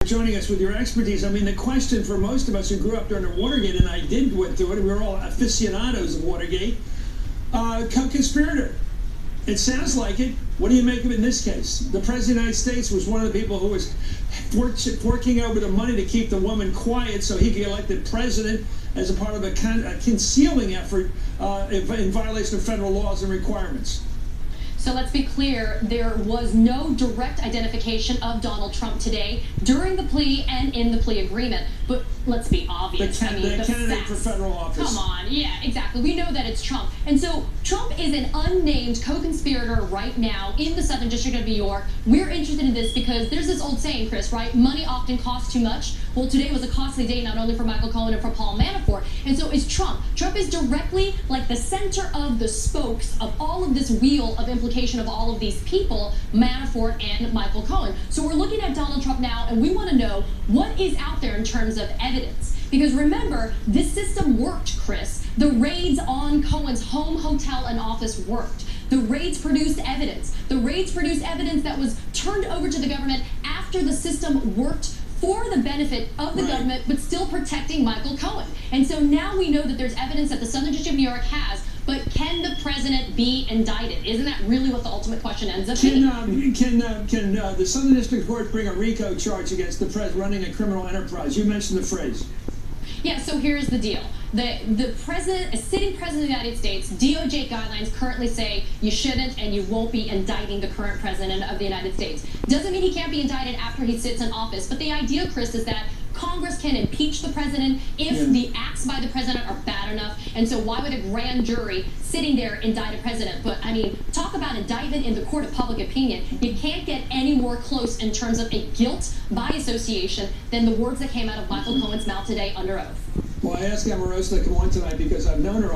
Joining us with your expertise. I mean, the question for most of us who grew up during Watergate, and I did went through it, we were all aficionados of Watergate, co-conspirator. It sounds like it. What do you make of it in this case? The President of the United States was one of the people who was forking over the money to keep the woman quiet so he could get elected president as a part of a concealing effort in violation of federal laws and requirements. So let's be clear, there was no direct identification of Donald Trump today during the plea and in the plea agreement. But let's be obvious. The candidate for federal office. Come on, yeah, exactly. We know that it's Trump. And so Trump is an unnamed co-conspirator right now in the Southern District of New York. We're interested in this because there's this old saying, Chris, right? Money often costs too much. Well, today was a costly day not only for Michael Cohen and for Paul Manafort. And so is Trump. Trump is directly like the center of the spokes of all of this wheel of implication of all of these people, Manafort and Michael Cohen. So we're looking at Donald Trump now, and we want to know what is out there in terms of evidence. Because remember, this system worked, Chris. The raids on Cohen's home, hotel, and office worked. The raids produced evidence. The raids produced evidence that was turned over to the government after the system worked for the benefit of the government, but still protecting Michael Cohen. And so now we know that there's evidence that the Southern District of New York has, but can the president be indicted? Isn't that really what the ultimate question ends up being? Can the Southern District Court bring a RICO charge against the president running a criminal enterprise? You mentioned the phrase. Yeah, so here's the deal. The president, a sitting president of the United States, DOJ guidelines currently say you shouldn't and you won't be indicting the current president of the United States. Doesn't mean he can't be indicted after he sits in office, but the idea, Chris, is that Congress can impeach the president if the acts by the president are bad enough. And so why would a grand jury sitting there indict a president? But I mean, talk about indictment in the court of public opinion. You can't get any more close in terms of a guilt by association than the words that came out of Michael Cohen's mouth today under oath. Well, I asked Amorosa to come on tonight because I've known her